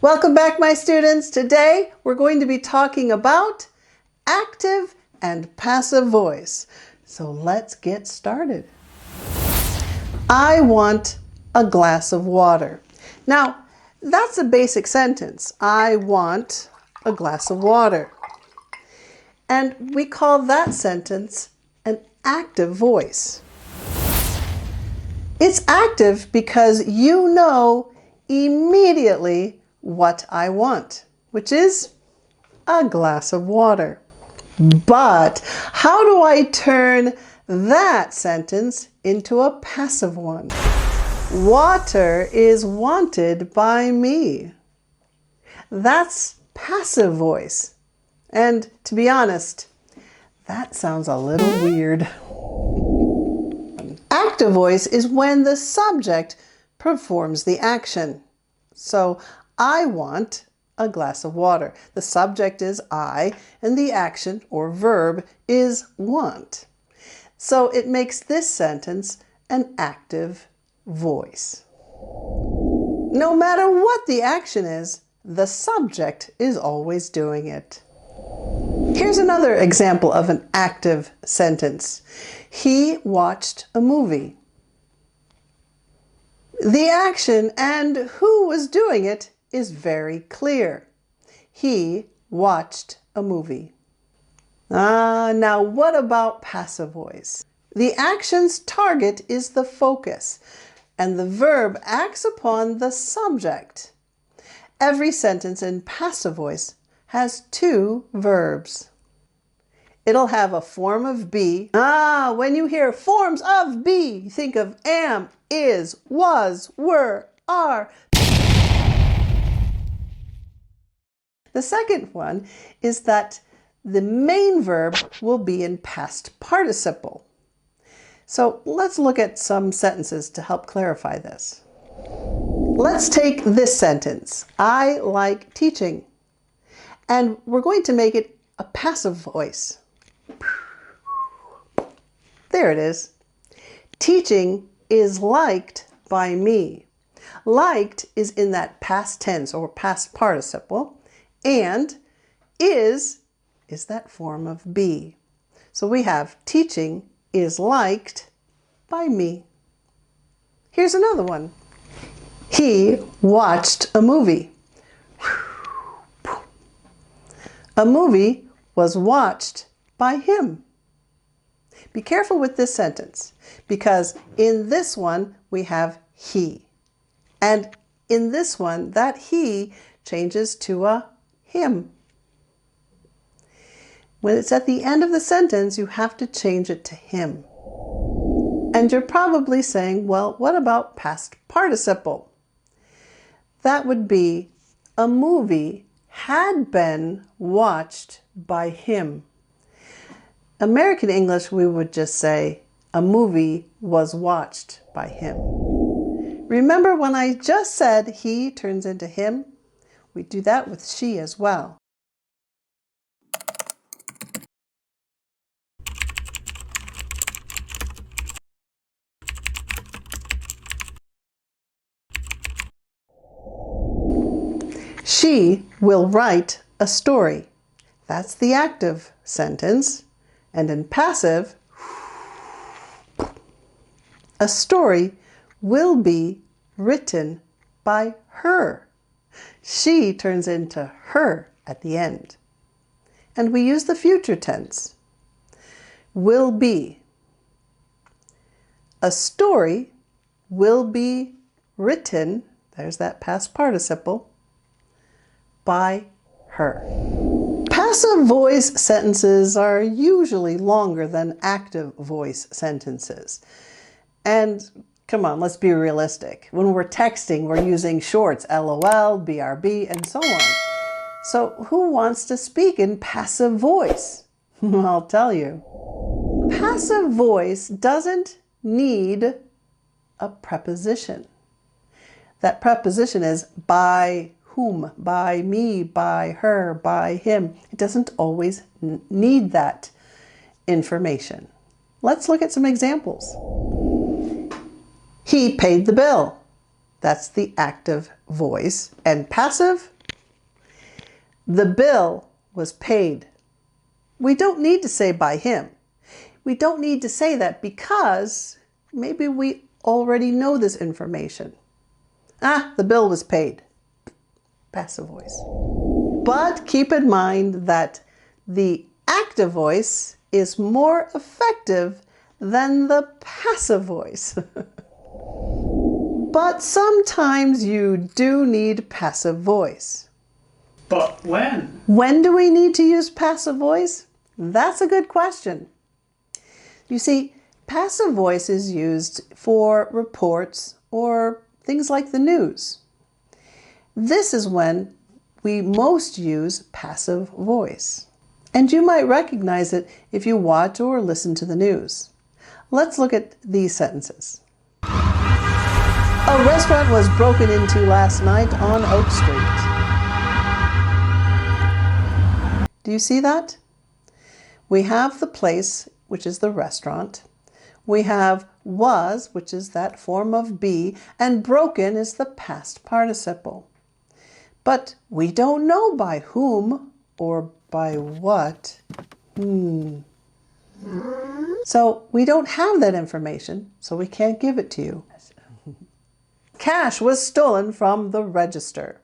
Welcome back, my students. Today we're going to be talking about active and passive voice. So let's get started. I want a glass of water. Now, that's a basic sentence. I want a glass of water. And we call that sentence an active voice. It's active because you know immediately what I want, which is a glass of water. But how do I turn that sentence into a passive one? Water is wanted by me. That's passive voice. And to be honest, that sounds a little weird. Active voice is when the subject performs the action. So, I want a glass of water. The subject is I, and the action or verb is want. So it makes this sentence an active voice. No matter what the action is, the subject is always doing it. Here's another example of an active sentence. He watched a movie. The action and who was doing it is very clear. He watched a movie. Now what about passive voice? The action's target is the focus, and the verb acts upon the subject. Every sentence in passive voice has two verbs. It'll have a form of be. When you hear forms of be, think of am, is, was, were, are. The second one is that the main verb will be in past participle. So let's look at some sentences to help clarify this. Let's take this sentence. I like teaching. And we're going to make it a passive voice. There it is. Teaching is liked by me. Liked is in that past tense or past participle, and is that form of be. So we have teaching is liked by me. Here's another one. He watched a movie. A movie was watched by him. Be careful with this sentence because in this one we have he. And in this one, that he changes to a him. When it's at the end of the sentence, you have to change it to him. And you're probably saying, well, what about past participle? That would be a movie had been watched by him. American English, we would just say, a movie was watched by him. Remember when I just said he turns into him? We do that with she as well. She will write a story. That's the active sentence. And in passive, a story will be written by her. She turns into her at the end. And we use the future tense. Will be. A story will be written, there's that past participle, by her. Passive voice sentences are usually longer than active voice sentences. And come on, let's be realistic. When we're texting, we're using shorts, LOL, BRB, and so on. So who wants to speak in passive voice? I'll tell you. Passive voice doesn't need a preposition. That preposition is by whom, by me, by her, by him. It doesn't always need that information. Let's look at some examples. He paid the bill. That's the active voice. And passive, the bill was paid. We don't need to say by him. We don't need to say that because maybe we already know this information. The bill was paid. Passive voice. But keep in mind that the active voice is more effective than the passive voice. But sometimes you do need passive voice. But when? When do we need to use passive voice? That's a good question. You see, passive voice is used for reports or things like the news. This is when we most use passive voice. And you might recognize it if you watch or listen to the news. Let's look at these sentences. A restaurant was broken into last night on Oak Street. Do you see that? We have the place, which is the restaurant. We have was, which is that form of be, and broken is the past participle. But we don't know by whom or by what. So we don't have that information, so we can't give it to you. Cash was stolen from the register.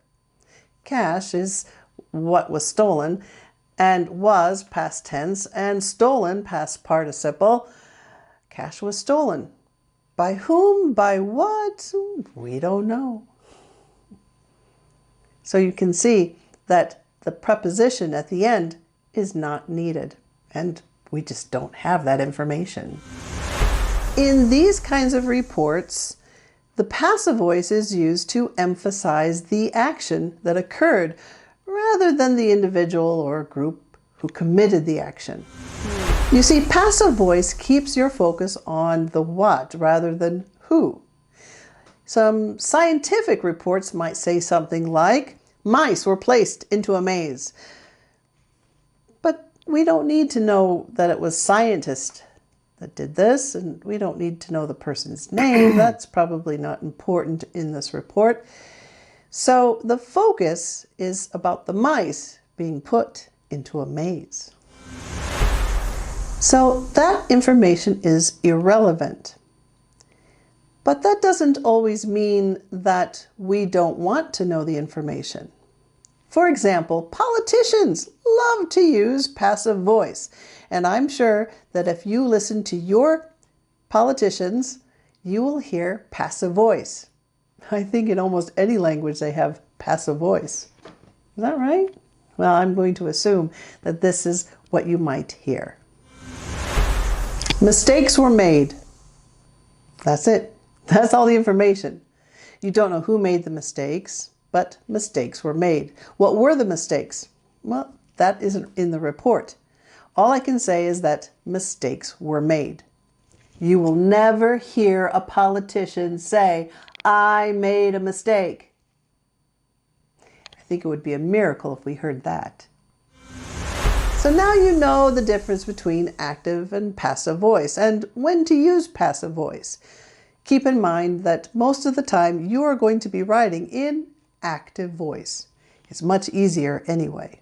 Cash is what was stolen, and was past tense, and stolen past participle. Cash was stolen. By whom? By what? We don't know. So you can see that the preposition at the end is not needed, and we just don't have that information. In these kinds of reports, the passive voice is used to emphasize the action that occurred rather than the individual or group who committed the action. You see, passive voice keeps your focus on the what rather than who. Some scientific reports might say something like, mice were placed into a maze. But we don't need to know that it was scientists that did this, and we don't need to know the person's name. That's probably not important in this report. So the focus is about the mice being put into a maze. So that information is irrelevant. But that doesn't always mean that we don't want to know the information. For example, politicians love to use passive voice. And I'm sure that if you listen to your politicians, you will hear passive voice. I think in almost any language they have passive voice. Is that right? Well, I'm going to assume that this is what you might hear. Mistakes were made. That's it. That's all the information. You don't know who made the mistakes, but mistakes were made. What were the mistakes? Well, that isn't in the report. All I can say is that mistakes were made. You will never hear a politician say, I made a mistake. I think it would be a miracle if we heard that. So now you know the difference between active and passive voice and when to use passive voice. Keep in mind that most of the time you are going to be writing in active voice. It's much easier anyway.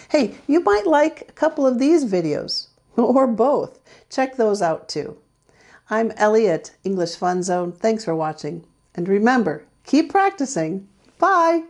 Hey, you might like a couple of these videos, or both. Check those out too. I'm Ellie at English Fun Zone. Thanks for watching. And remember, keep practicing. Bye!